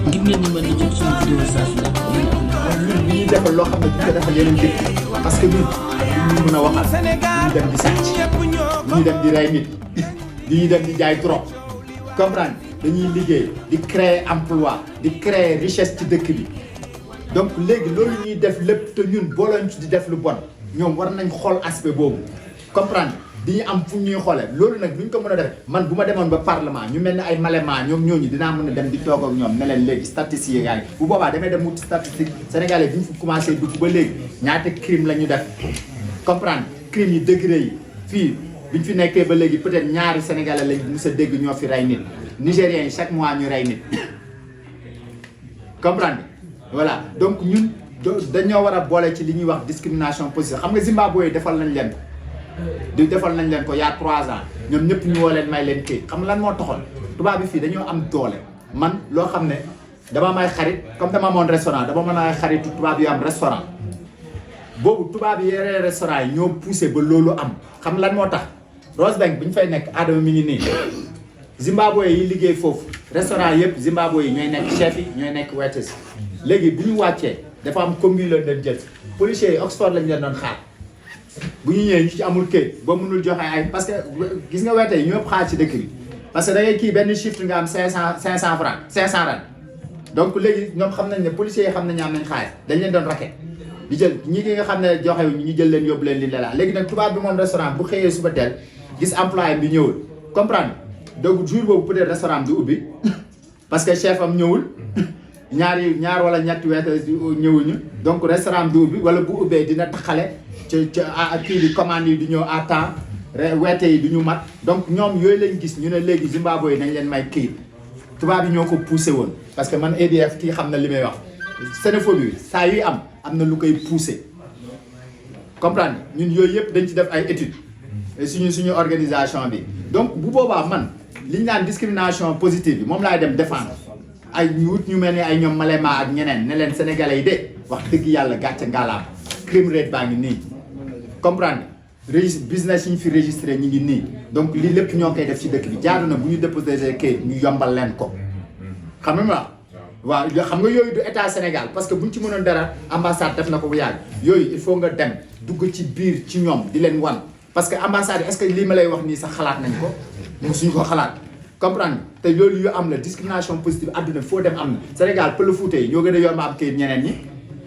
ngir ngeen di mën di jot suñu vidéo saa su nekk ñun li ñuy defal loo xam ne duñ ko defal yeneen dëkk parce que ñun ñu mën a waxal ñu dem di sàcc ñu dem di rey nit ñu dem di jaay trop comprendre dañuy liggéey di créer emploi di créer richesse ci dëkk bi donc léegi loolu ñuy def lépp te ñun boo leen ci di def lu bon ñoom war nañ xool aspect boobu comprendre di ñu am fu ñuy xoolee loolu nag duñ ko mën a def man bu ma demoon ba parlement ñu mel ni ay Malema ñoom ñooñu dinaa mën a dem di toog ak ñoom ne leen léegi statistiques yi bu boobaa damay dem wuti statistique sénégalais bi ñu fi commencé dugg ba léegi ñaata crime la ñu def comprendre crime yi degré yi fii bi ñu fi nekkee ba léegi peut-être ñaari sénégalais lañ mës a dégg ñoo fi rey nit nigériens yi chaque mois ñu rey nit comprendre voilà donc ñun dañoo war a boole ci li ñuy wax discrimination positive xam nga Zimbabwe defal nañ leen defal nañ leen ko y a 3 ans ñoom ñëpp ñu woo leen may leen kii xam nga lan moo taxoon tubaab bi fii dañoo am doole man loo xam ne dama may xarit comme dama amoon restaurant dama mën a xaritu tubaab yu am restaurant boobu tubaab yi yore restaurant yi ñoo poussé ba loolu am xam lan moo tax Rosebank bi ñu fay nekk Adama mi ngi nii Zimbabwe yi liggéey foofu restaurant yëpp Zimbabwe yi ñooy nekk chef yi ñooy nekk waiters léegi bu ñu wàccee dafa am commune leen doon jël policiers yi Oxford lañ leen doon xaar bu ñu ñëwee ñu ci amul këyit ba mënul joxe ay parce que gis nga weete yi ñoo ëpp xaar ci dëkk bi parce que da ngay kii benn chiffre nga am 500 francs 500 ran donc léegi ñoom xam nañ ne policiers yi xam nañ am nañ xaalis dañ leen doon raquet di jël ñi nga xam ne joxewuñu ñu jël leen yóbbu leen li la léegi nag tubaab bi moom restaurant bu xëyee suba teel gis employé bi ñëwul comprendre donc jour boobu peut-être restaurant du ubbi parce que chef am ñëwul ñaar wala ñetti weete ñëwuñu donc restaurant du ubbi wala bu ubbee dina taxale ca kii di commande yi du ñëw à temps weete yi du ñu mat donc ñoom yooyu lañ gis ñu ne léegi Zimbabwe yi nañ leen may kii tubaab yi ñoo ko poussé woon parce que man EDF kii xam na li may wax xénophobie bi saa yuy am na lu koy poussé comprendre ñun yooyu yëpp dañ ci def ay études suñu organisation bi donc bu boobaa man li ñu naan discrimination positive bi moom laay dem défendre ay ñu wut ñu mel ni ay ñoom Malema ak ñeneen ne leen sénégalais yi de wax dëgg yàlla gàcce ngalaam crime rate baa ngi nii comprendre business yi ñu fi registré ñu ngi nii donc lii lépp ñoo koy def ci dëkk bi jaadu na bu ñu déposé kayit ñu yombal leen ko xam nga waaw xam nga yooyu du état Sénégal parce que buñ ci mënoon dara ambassade def na ko bu yàgg yooyu il faut nga dem dugg ci biir ci ñoom di leen wan parce que ambassade est-ce que lii ma lay wax nii sax xalaat nañ ko mosuñu ko xalaat comprendre te loolu yu am la discrimination positive àdduna foo dem am na Sénégal pël Fuuta yi ñoo gën a yomb am kayit ñeneen ñi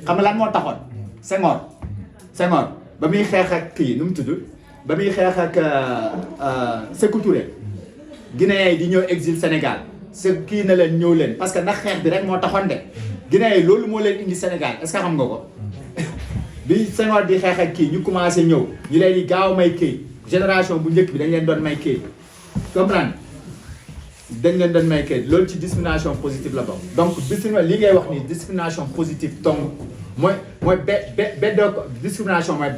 xam nga lan moo taxoon Senghor ba muy xeex ak kii nu mu tudd ba muy xeex ak Sékou Touré Guinéens yi di ñëw exil Sénégal kii na leen ñëw leen parce que ndax xeex bi rek moo taxoon de Guinéens yi loolu moo leen indi Sénégal est-ce que xam nga ko bi Senghor di xeex ak kii ñu commencé ñëw ñu leen di gaaw may kii génération bu njëkk bi dañ leen doon may kii comprendre dañ leen doon may kii loolu ci discrimination positive la bokk donc li ngay wax ni discrimination positive tong mooy discrimination mooy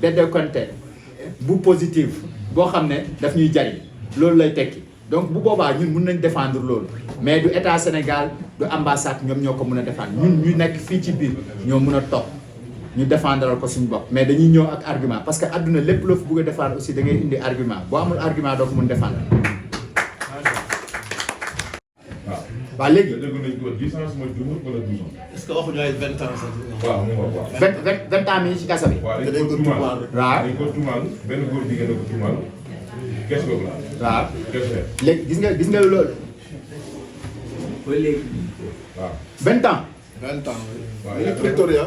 beddee konte bu positive boo xam ne daf ñuy jariñ loolu lay tekki donc bu boobaa ñun mun nañ défendre loolu mais du état Sénégal du ambassade ñoom ñoo ko mën a défendre ñun ñu nekk fii ci biir ñoo mën a toog ñu défendre ko suñu bopp mais dañuy ñëw ak argument parce que adduna lépp loo fi bëgg a défendre aussi da ngay indi argument boo amul argument doo ko mën défendre. waaw léegi. est-ce que waxuñu ay 20 ans sax. waaw mu waaw. 20 ans mi ngi ci kaso bi. waaw dañ ko tuumaal waaw dañ ko tuumaal benn góor jigéen a ko tuumaal kees boobu la. waaw kees léegi gis nga loolu. ba léegi. waaw 20 ans. 20 ans. waaw oui. Pretoria.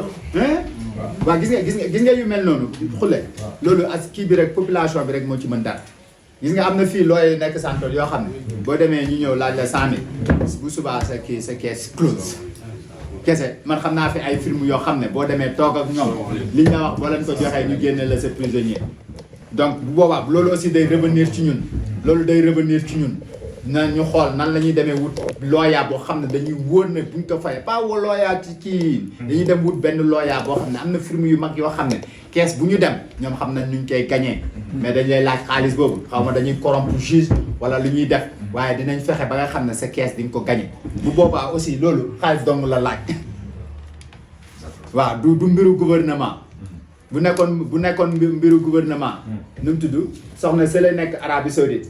waaw gis nga yu mel noonu xule loolu as kii bi rek population bi rek moo ci mën dara gis nga am na fii looy nekk santoor yoo xam ne boo demee ñu ñëw laaj la 100 000 bu subaa sa caisse close kese man xam naa fi ay film yoo xam ne boo demee toog ak ñoom li ñu la wax boo leen ko joxee ñu génne la sa prisonnier donc bu boobaa loolu aussi day revenir ci ñun na ñu xool nan la ñuy demee wut looya boo xam ne dañuy wóor ne buñ ko fayee pas woo looya ci kii dañuy dem wut benn looya boo xam ne am na firme yu mag yoo xam ne kees bu ñu dem ñoom xam nañ nuñ koy gañee mais dañ lay laaj xaalis boobu xaw ma dañuy corrompre juge wala lu ñuy def waaye dinañ fexe ba nga xam ne sa kees di nga ko gañe bu boobaa aussi loolu xaalis dong la laaj waaw du mbiru gouvernement bu nekkoon mbiru gouvernement nu mu tudd soxna sële nekk Arabie Saoudite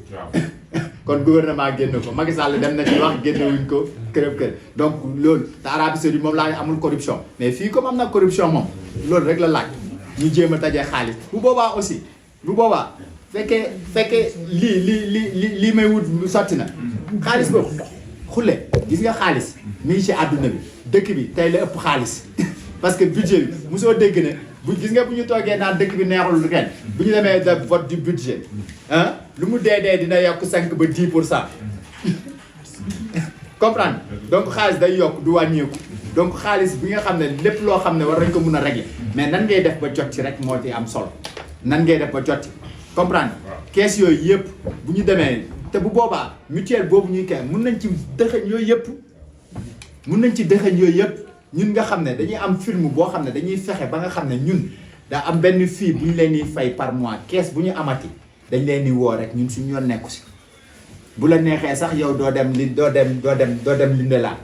kon gouvernement génn ko Macky Sall dem na ci wax génnewuñ ko kërëb donc loolu te Arabie Saoudite moom laa amul corruption mais fii comme am na corruption moom loolu rek la laaj ñu jéem a tajee xaalis bu boobaa aussi bu boobaa fekkee lii may wut sotti na xaalis boobu xulle gis nga xaalis mi ngi ci àdduna bi dëkk bi tey la ëpp xaalis parce que budget bi mosoo dégg ne bu gis nga bu ñu toogee naan dëkk bi neexul ren bu ñu demee de vote du budget ah lu mu dee dina yokk 5 ba 10% comprendre donc xaalis day yokk du wàññeeku donc xaalis bi nga xam ne lépp loo xam ne war nañ ko mun a régler mais nan ngay def ba jot ci rek moo ci am solo nan ngay def ba jot ci comprendre kees yooyu yëpp bu ñu demee te bu boobaa mutuelle boobu ñuy kay mun nañ ci dëxëñ yooyu yëpp ñun nga xam ne dañuy am film boo xam ne dañuy fexe ba nga xam ne ñun daa am benn fii bu ñu leen di fay par mois kees bu ñu amati dañ leen di woo rek ñun suñu yoon nekku si bu la neexee sax yow doo dem linde laa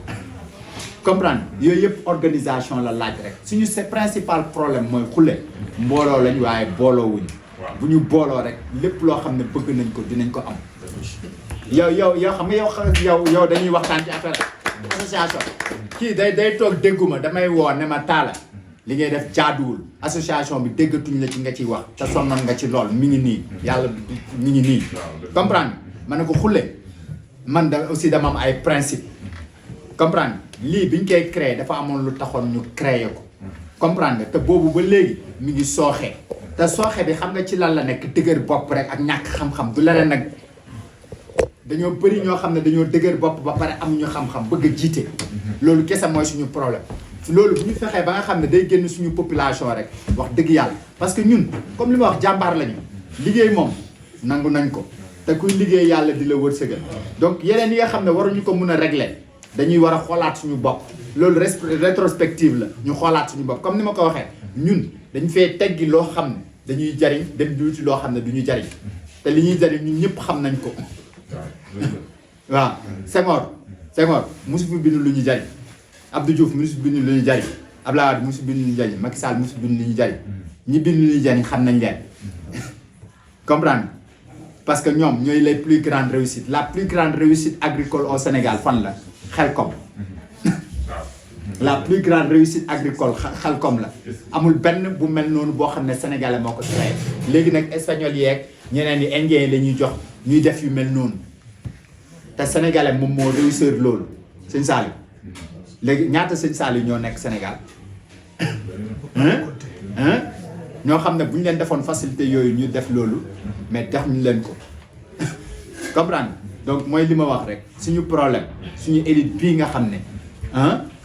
comprendre yooyu yëpp organisation la laaj rek suñu c'est principal problème mooy xulle mbooloo lañ waaye booloo wuñ bu ñu booloo rek lépp loo xam ne bëgg nañ ko dinañ ko am yow xam nga yow dañuy waxtaan ci affaire association kii day toog dégguma damay woo ne ma taala li ngay def jaaduwul association bi déggatuñ la ci nga ciy wax te sonnoon nga ci lool mi ngi nii yàlla mi ngi nii comprendre ma ne ko xulle man da aussi dama am ay principe comprendre lii biñ koy créer dafa amoon lu taxoon ñu créer ko comprendre nga te boobu ba léegi mi ngi sooxe te sooxe bi xam nga ci lan la nekk dëgër bopp rek ak ñàkk xam-xam du leneen nag dañoo bëri ñoo xam ne dañoo dëgër bopp ba pare amuñu xam-xam bëgg a jiite loolu kese mooy suñu problème loolu bu ñu fexee ba nga xam ne day génn suñu population rek wax dëgg yàlla parce que ñun comme li ma wax jàmbaar lañu liggéey moom nangu nañ ko te kuy liggéey yàlla di la wërsëgal donc yeneen yi nga xam ne waruñu ko mun a régler dañuy war a xoolaat suñu bopp loolu rétrospective la ñu xoolaat suñu bopp comme ni ma ko waxee ñun dañ fee teggi loo xam ne dañuy jariñ dem duuti loo xam ne du ñu jariñ te li ñuy jariñ ñun ñëpp xam nañ ko waaw Senghor mosu fi bind lu ñu jariñ Abdou Diouf mosu bind lu ñu jariñ Abdoulaye Wade mosu bind lu ñu jariñ Macky Sall mosu bind lu ñu jariñ ñi bind lu ñu jariñ xam nañ leen comprendre parce que ñoom ñooy les plus grandes réussites la plus grande réussite agricole au Sénégal fan la Xelcom la plus grande réussite agricole Xelcom la amul benn bu mel noonu boo xam ne sénégalais moo ko créé léegi nag espagnol yeeg ñeneen yi indien yi la ñuy jox ñuy def yu mel noonu te sénégalais moom moo réussir loolu sëñ Saliou léegi ñaata sëñ Saliou ñoo nekk Sénégal ñoo xam ne bu ñu leen defoon facilité yooyu ñu def loolu mais def ñu leen ko comprendre donc mooy li ma wax rek suñu problème suñu élite bii nga xam ne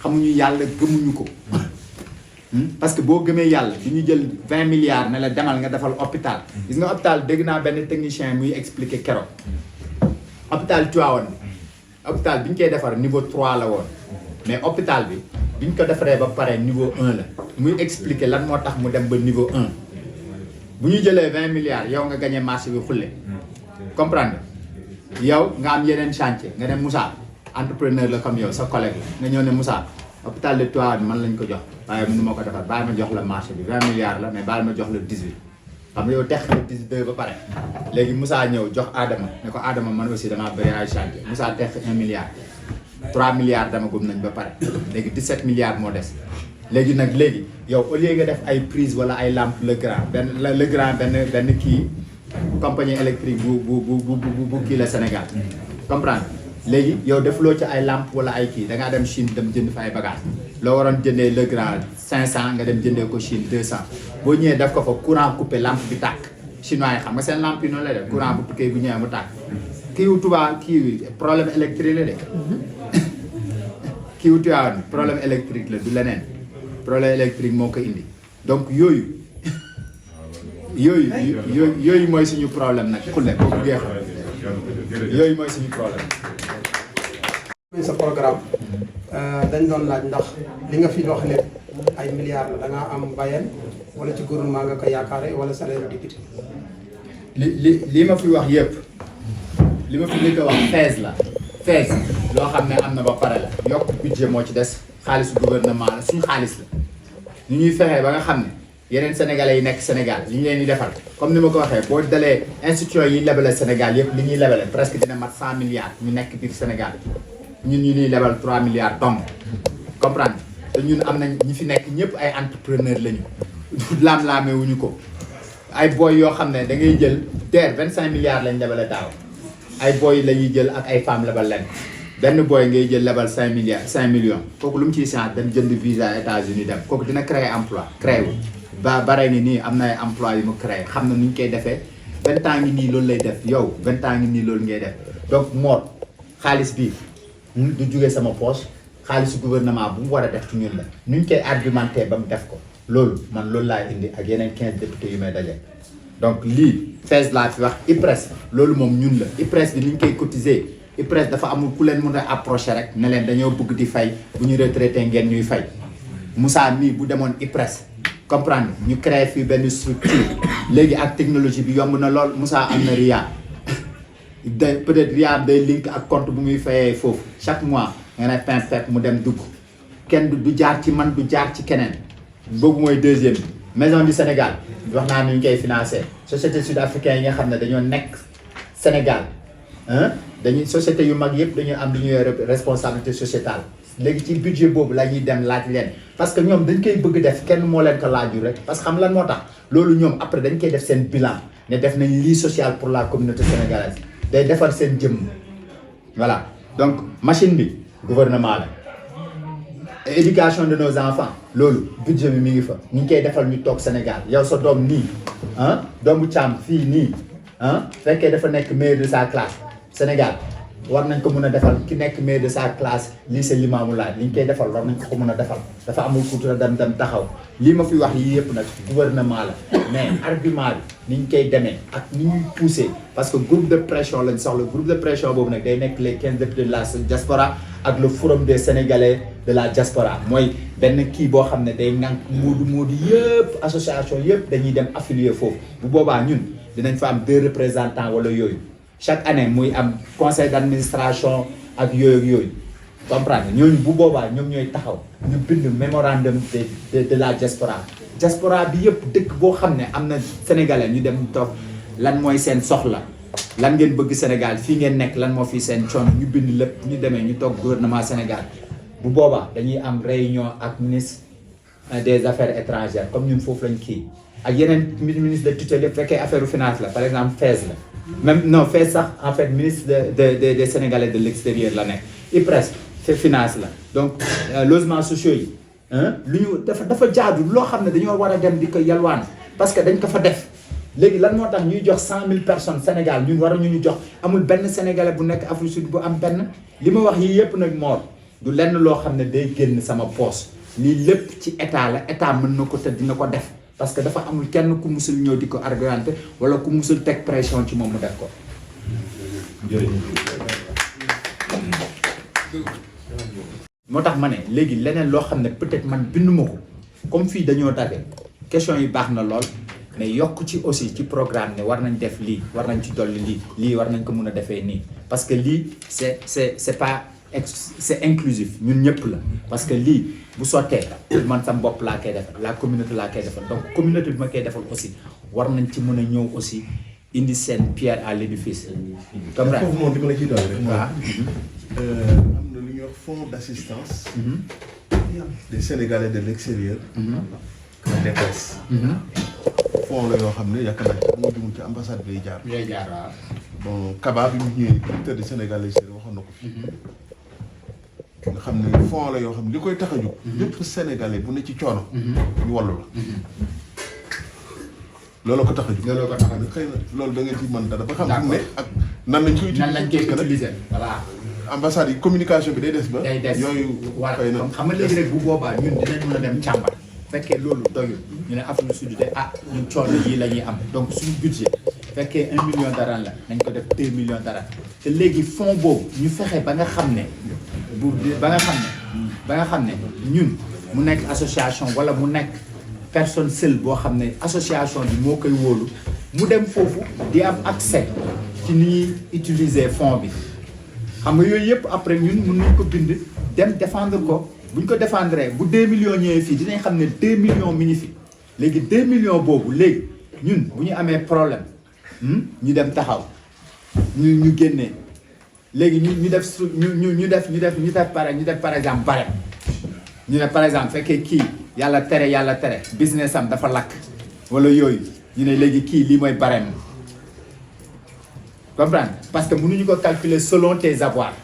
xamuñu yàlla gëmuñu ko parce que boo gëmee yàlla du ñu jël 20 milliards ne la demal nga defal hôpital gis nga hôpital dégg naa benn technicien muy expliquer keroog hôpital Tivaouane hôpital bi ñu koy defar niveau 3 la woon mais hôpital bi ñu ko defaree ba pare niveau 1 la muy expliquer lan moo tax mu dem ba niveau 1 bu ñu jëlee 20 milliards yow nga gagné marché bi xulle comprendre yow nga am yeneen chantier nga ne Moussa entrepreneur la comme yow sa collègue la nga ñëw ne Moussa hôpital de Tivaouane man lañ ko jox waaye mënu ma ko defar bàyyi ma jox la marché bi 20 milliards la mais bàyyi ma jox la 18 xam nga yow tex na 18 ba pare léegi Moussa ñëw jox Adama ne ko Adama man aussi damaa bëri ay chantier Moussa tex 1 milliard 3 milliards dama gum nañ ba pare léegi 17 milliards moo des léegi nag léegi yow au lieu nga def ay prise wala ay lampe Legrand benn kii compagnie électrique bu kii la Sénégal comprendre léegi yow defuloo ci ay lampe wala ay kii dangaa dem Chine dem jënd fa ay bagages loo waroon jëndee Legrand 500 nga dem jëndee ko Chine 200 boo ñëwee def ko fa courant coupé lampe bi tàkk chinois yi xam nga seen lampe yi noonu lay def courant bu tukkee bu ñëwee mu tàkk kiiwu tubaab kii problème électrique la de kiiwu tubaab problème électrique la du leneen problème électrique moo ko indi donc yooyu mooy suñu problème nag xulle boo buggee xam yooyu mooy suñu problème. sa programme dañ doon laaj ndax li nga fi wax lépp ay milliards la da ngaa am bayeen wala ci gouvernement nga ko yaakaare wala salaire député. li ma fi wax yëpp li ma fi njëkk a wax fees loo xam ne am na ba pare la yokk budget moo ci des xaalisu gouvernement la suñu xaalis la ñu ñuy fexee ba nga xam ne yeneen sénégalais yi nekk Sénégal li ñu leen di defal comme ni ma ko waxee boo dalee institution yi lebale Sénégal yëpp li ñuy lebale presque dina mat 100 milliards ñu nekk biir Sénégal ñun ñu ñuy lebal 3 milliards donc comprendre te ñun am nañ ñi fi nekk ñëpp ay entrepreneur lañu laam-laamee wuñu ko ay boy yoo xam ne da ngay jël DER 25 milliards lañ lebale daaw ay boy la ñuy jël ak ay femmes lebal leen benn boy ngay jël lebal 5 millions kooku lu mu ciy change dem jënd visa États-Unis dem kooku dina créer emploi créé wu bare ni nii am na ay emploi yu mu créé xam na nu ñu koy defee 20 ans ngi nii loolu lay def yow 20 ans ngi nii loolu ngay def donc Mor xaalis bi du jógee sama poche xaalisu gouvernement bu mu war a def ci ñun la nu ñu koy argumenté ba mu def ko loolu man loolu laa indi ak yeneen 15 députés yu may daje donc lii FAISE laa fi wax IPRES loolu moom ñun la IPRES bi ni ñu koy cotiser IPRES dafa amul ku leen mën a approché rek ne leen dañoo bëgg di fay bu ñu retraité ngeen ñuy fay Moussa mii bu demoon IPRES comprendre ñu créé fii benn structure léegi ak technologie bi yomb na lool Moussa am na RIA peut-être RIA day link ak compte bu muy fayee foofu chaque mois nga ne pep mu dem dugg kenn du jaar ci man du jaar ci keneen boobu mooy deuxième bi maison du Sénégal wax naa nu ñu koy financé société sud-africaine yi nga xam ne dañoo nekk Sénégal dañuy société yu mag yëpp dañuy am lu ñuy responsabilité sociétale léegi ci budget boobu la ñuy dem laaj leen parce que ñoom dañ koy bëgg def kenn moo leen ko laaju rek parce que xam lan moo tax loolu ñoom après dañ koy def seen bilan ne def nañ lii social pour la communauté sénégalaise day defar seen jëmm voilà donc machine bi gouvernement la éducation de nos enfants loolu budget bi mi ngi fa ñu ngi koy defal ñu toog Sénégal yow sa doom nii doomu Thiam fii nii fekkee dafa nekk meilleur de sa classe Sénégal war nañ ko mën a defal ki nekk meilleur de sa classe lycée Limamoulaye li ñu koy defal war nañ ko mën a defal dafa amul culture dem taxaw lii ma fi wax yii yëpp nag gouvernement la mais argument bi ni ñu koy demee ak ni ñuy poussé parce que groupe de pression lañ soxla groupe de pression boobu nag day nekk les 15 députés de la diaspora ak le forum des sénégalais de la diaspora mooy benn kii boo xam ne day ŋànk moodu yëpp association yëpp dañuy dem affilier foofu bu boobaa ñun dinañ fa am 2 représentants wala yooyu chaque année muy am conseil d'administration ak yooyu comprendre ñooñu bu boobaa ñoom ñooy taxaw ñu bind mémorandum de la diaspora bi yëpp dëkk boo xam ne am na sénégalais ñu dem toog lan mooy seen soxla lan ngeen bëgg Sénégal fii ngeen nekk lan moo fi seen coono ñu bind lépp ñu demee ñu toog gouvernement Sénégal bu boobaa dañuy am réunion ak ministre des affaires étrangères comme ñun foofu lañ kii ak yeneen ministre de tutelle yëpp fekkee affaire finance la par exemple FAISE la même non FAISE sax en fait ministre des Sénégalais de l'extérieur la nekk IPRES c'est finance la donc logements sociaux yi lu ñu dafa jaadu loo xam ne dañoo war a dem di ko yalwaan parce que dañ ko fa def léegi lan moo tax ñuy jox 100 000 personnes Sénégal ñun war a ñu jox amul benn sénégalais bu nekk Afrique Sud bu am benn li ma wax yii yëpp nag Mor du lenn loo xam ne day génn sama poche lii lépp ci état la état mën na ko te dina ko def parce que dafa amul kenn ku musul ñëw di ko argumenté wala ku musul teg pression ci moom mu def ko. moo tax ma ne léegi leneen loo xam ne peut-être man binduma ko comme fii dañoo daje question yi baax na lool mais yokk ci aussi ci programme ne war nañ def lii war nañ ci dolli lii war nañ ko mun a defee nii parce que lii c'est pas c'est inclusif ñun ñëpp la parce que lii bu sottee man sam bopp laa koy defal la communauté laa koy defal donc communauté bi ma koy defal aussi war nañ ci mën a ñëw aussi indi seen pierre à l'édifice. comme foofu moom li ma la ciy doon rek. waaw. am na lu ñuy wax fonds d'assistance. des Sénégalais de l'extérieur. DPS. fonds la yoo xam ne yaakaar naa ne moo jëm ci ambassade bi jaar. yooyu jaar waaw. bon Kaba bi mu ñëwee directeur du Sénégal l'extérieur waxoon na ko fi. nga xam ne fonds la yoo xam ne li koy tax a jóg. lépp Sénégalais bu ne ci coono. ñu wallu la. loolu ko tax a jóg. loolu ko tax a jóg xëy na loolu da nga ci mën dara ba xam ne ak nan lañ koy utiliser voilà. ambassade yi communication bi day des ba. day des yooyu voilà xëy na xam nga léegi rek bu boobaa ñun dinañ mën a dem càmbar fekkee loolu doyul ñu ne Afrique du Sud de ñun coono yii la ñuy am donc suñu budget fekkee 1 million dara la nañ ko def 2 millions dara te léegi fonds boobu ñu fexe ba nga xam ne ba nga xam ne ñun mu nekk association wala mu nekk personne seule boo xam ne association bi moo koy wóolu mu dem foofu di am accès ci ni ñuy utiliser fonds bi xam nga yooyu yëpp après ñun mun nañ ko bind dem défendre ko bu ñu ko défendre bu 2 millions ñëwee fii dinañ xam ne 2 millions mi ngi fi léegi 2 millions boobu léegi ñun bu ñu amee problème ñu dem taxaw ñu génnee léegi ñu def ñu def par exemple barème ñu ne par exemple fekkee kii yàlla tere business am dafa lakk wala yooyu ñu ne léegi kii lii mooy barème comprendre parce que mënuñu ko calculer selon tes avoirs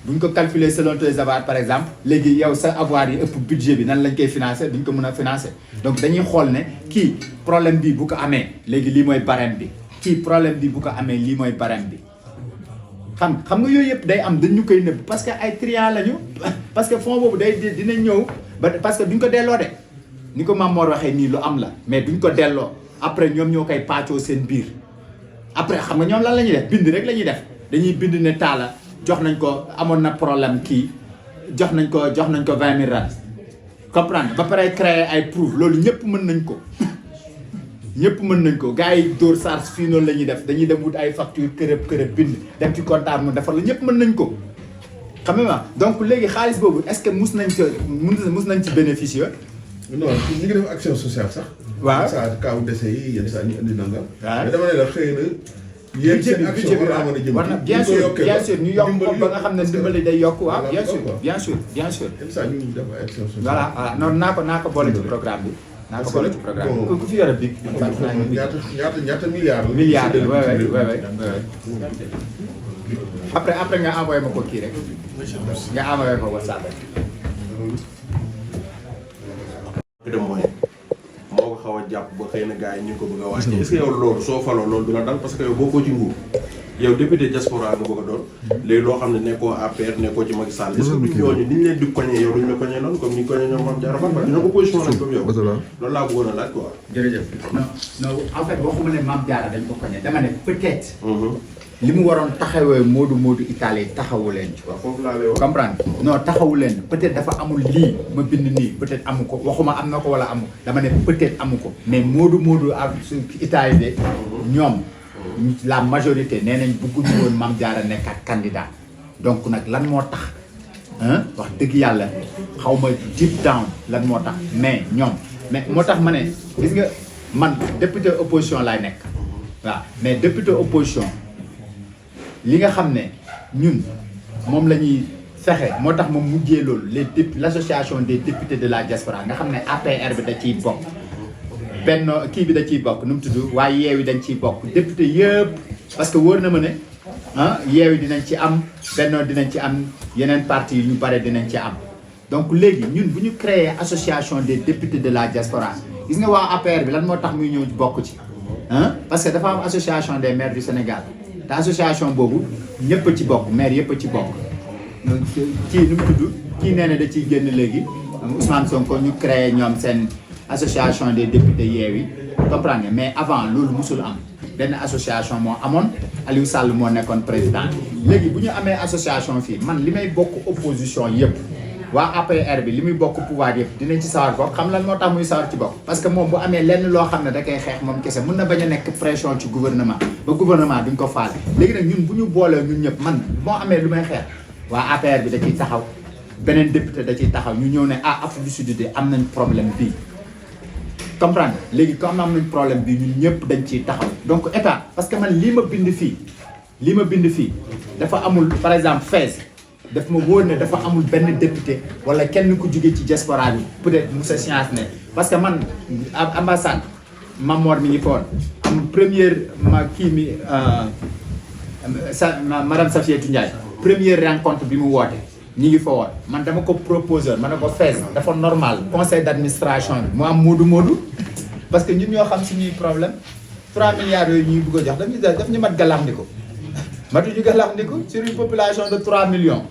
bu ñu ko calculer selon tes avoirs par exemple léegi yow sa avoir yi ëpp budget bi nan lañ koy financer duñ ko mën a financer donc dañuy xool ne kii problème bi bu ko amee léegi lii mooy barème bi kii problème bi bu ko amee lii mooy barème bi xam nga yooyu yëpp day am dañu koy nëbb parce que ay triant lañu parce que fond boobu dina ñëw ba parce que duñ ko delloo de ni ko Mame Mor waxee nii lu am la mais duñ ko delloo après ñoom ñoo koy pàccoo seen biir après xam nga ñoom lan la ñuy def bind rek la ñuy def dañuy bind ne Talla jox nañ ko amoon na problème kii jox nañ ko 20 000 rand comprendre ba pare créer ay preuve loolu ñëpp mën nañ ko ñëpp mën nañ ko gars yi dóor SARS fii noonu la ñuy def dañuy dem wut ay facture kërëb bind dem ci comptable mu defar la ñëpp mën nañ ko xam nga donc léegi xaalis boobu est-ce que mus nañ ci bénéficier. non ñu ngi def action sociale sax. waaw saa kaw dese yi yenn saa ñu indi nangam. waaw mais dama ne la xëy na. yéen seen action war naa mën a jëm bien sûr ñu yokk ko ba nga xam ne ndimbali day yokk waaw bien sûr. yenn saa ñu def ay action sociale. voilà non naa ko boole ci programme bi. naa ko boole ci programme bi ku fi yore bi. ñaata milliards la. milliards ouais. après nga envoyé ma ko kii rek. nga envoyé ko WhatsApp rek. de moyen moo ko xaw a jàpp ba xëy na gars yi ñu ngi ko bëgg a wàcce est-ce que yow loolu soo faloo loolu du la dal parce que yow bokkoo ci nguur yow député diaspora nga bëgg a doon léegi loo xam ne nekkoo APR nekkoo ci Macky Sall est-ce que ñooñu ni ñu leen di koñee yow duñu la koñee noonu comme ni ñu koñee ñoom Mame Diarra Fam parce que ñoom opposition lañ comme yow loolu laa bëggoon a laaj quoi. jërëjëf non en fait waxuma ne Mame Diarra dañ ko koñee dama ne peut-être li mu waroon taxawee Modou Italie taxawu leen ci. waaw foofu laa lay wax comprendre non taxawu leen peut-être dafa amul lii ma bind nii peut-être amu ko waxuma am na ko wala amu dama ne peut-être amu ko mais Modou ak Italie de ñoom la majorité nee nañ bëgguñu woon Mame Diarra nekkat candidat donc nag lan moo tax wax dëgg yàlla xaw ma deep down lan moo tax mais ñoom mais moo tax ma ne gis nga man député opposition laay nekk waaw mais député opposition li nga xam ne ñun moom la ñuy fexe moo tax moom mujjee loolu l'association des députés de la diaspora nga xam ne APR bi da ciy bokk benn kii bi da ciy bokk nu mu tudd waaye Yewwi dañ ciy bokk député yëpp parce que wóor na ma ne Yewwi dinañ ci am Benno dinañ ci am yeneen parti yu ñu bare dinañ ci am donc léegi ñun bu ñu créer association des députés de la diaspora gis nga waa APR bi lan moo tax muy ñëw bokk ci parce que dafa am association des maires du Sénégal te association boobu ñëpp a ci bokk maire yëpp a ci bokk kii nu mu tudd kii nee na da ciy génn léegi Ousmane Sonko ñu créé ñoom seen association des députés Yewwi comprendre nga mais avant loolu musul am benn association moo amoon Aliou Sall moo nekkoon président léegi bu ñu amee association fii man li may bokk opposition yëpp waa APR bi li muy bokk pouvoir yëpp dinañ ci sawar bokk xam lan moo tax muy sawar ci bokk parce que moom bu amee lenn loo xam ne da koy xeex moom kese mun na bañ a nekk pression ci gouvernement ba gouvernement duñ ko faale léegi nag ñun bu ñu boolee ñun ñëpp man moo amee lu may xeex waa APR bi da ciy taxaw beneen député da ciy taxaw ñu ñëw ne Afrique du Sud de am nañ problème bii comprendre léegi comme am nañ problème bii ñun ñëpp dañ ciy taxaw donc état parce que man lii ma bind fii dafa amul par exemple Fès daf ma wóor ne dafa amul benn député wala kenn ku jóge ci diaspora bi peut-être Moussa Science ne parce que man ambassade Mame Mor mi ngi foon am première madame Safiatou Ndiaye première rencontre bi mu woote ñi ngi fa woon man dama ko proposé ma ne ko Fès dafa normal conseil d'administration bi mu am Modou parce que ñun ñoo xam suñuy problème 3 milliards yooyu ñuy bëgg a jox daf ñu mat gàllankoor matuñu gàllankoor sur une population de 3 millions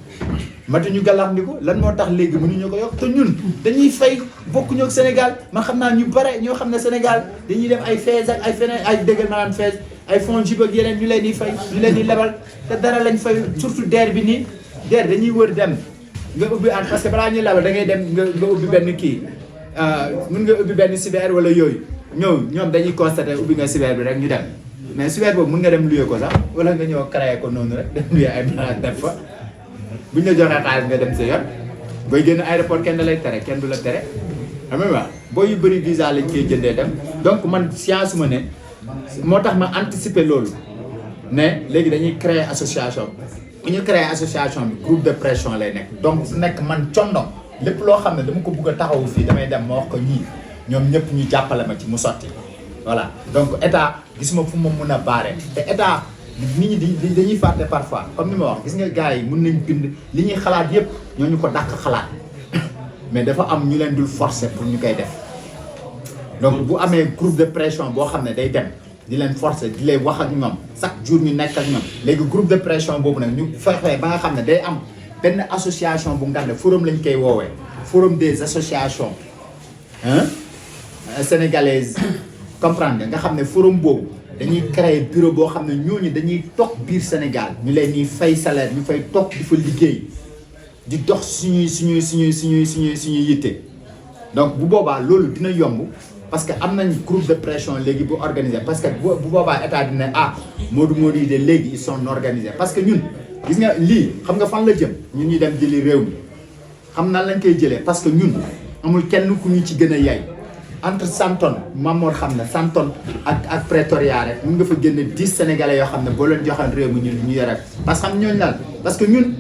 matuñu gàllankoor lan moo tax léegi mënuñu ko yokk te ñun dañuy fay bokkuñu ak Sénégal man xam naa ñu bare ñoo xam ne Sénégal dañuy dem ay Fès ak ay feneen ay déggal maanaam Fès ay fonds jib ak yeneen ñu leen di fay ñu leen di lebal te dara lañ fay surtout DER bi nii DER dañuy wër dem nga ubbi at parce que balaa ñuy lebal da ngay dem nga ubbi benn kii mën nga ubbi benn cyber wala yooyu ñoom dañuy constater ubbi nga cyber bi rek ñu dem mais cyber boobu mën nga dem luyee ko sax wala nga ñëw créer ko noonu rek dem luyee ay balaa def fa buñ la joxee xaalis nga dem sa yoon booy génn aéroport kenn da lay tere kenn du la tere xam nga boo yu bëri visa lañ koy jëndee dem donc man science ma ne moo tax ma anticiper loolu ne léegi dañuy créer association bu ñu créer association bi groupe de pression lay nekk donc su nekk man condom lépp loo xam ne dama ko bëgg a taxawu fii damay dem ma wax ko ñii ñoom ñëpp ñu jàppale ma ci mu sotti voilà donc état gis ma fu ma mun a baare te état nit ñi dañuy fàtte parfois comme ni ma wax gis nga gars yi mun nañ bind li ñuy xalaat yëpp ñooñu ko dàq xalaat mais dafa am ñu leen dul forcer pour ñu koy def donc bu amee groupe de pression boo xam ne day dem di leen forcer di leen wax ak ñoom chaque jour ñu nekk ak ñoom léegi groupe de pression boobu nag ñu fexe ba nga xam ne day am benn association bu nga xam ne forum lañ koy woowee forum des associations sénégalaises comprendre nga xam ne forum boobu dañuy créer bureau boo xam ne ñooñu dañuy toog biir Sénégal ñu leen ñuy fay salaire ñu fay toog di fa liggéey di dox suñuy yitte donc bu boobaa loolu dina yomb parce que am nañ groupe de pression léegi bu organisé parce que bu boobaa état dina Modou yi de léegi ils sont organisés parce que ñun gis nga lii xam nga fan la jëm ñun ñu dem jëli réew mi xam nan lañ koy jëlee parce que ñun amul kenn ku ñu ci gën a yay entre Santon Mamor xam na Santon ak Pretoria rek mun nga fa génne 10 sénégalais yoo xam ne boo leen joxoon réew mi ñun ñu yore parce que xam ñooñu lan parce que ñun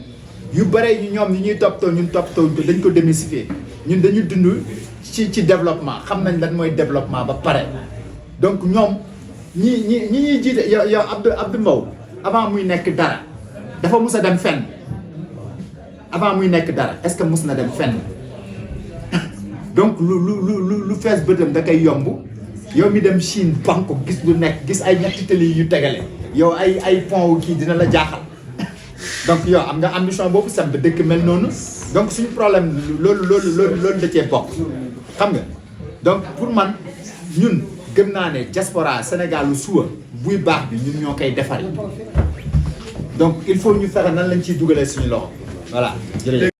yu bare ñoom ñuy toppatoo ñun toppatoo dañ ko démystifier ñun dañu dund ci développement xam nañ lan mooy développement ba pare donc ñoom ñi ñuy jiite yow Abdou Mbow avant muy nekk dara dafa mus a dem fenn avant muy nekk dara est-ce que mus na dem fenn donc lu fees bëtam da koy yomb yow mi dem Chine banque gis lu nekk gis ay ñetti télé yu tegale yow ay pont kii dina la jaaxal donc yow am nga ambition boobu sam ba dëkk mel noonu donc suñu problème loolu da cee bokk xam nga donc pour man ñun gëm naa ne diaspora Sénégal lu suba buy baax bi ñun ñoo koy defari donc il faut ñu fexe nan lañ ciy dugalee suñu loxo voilà jërëjëf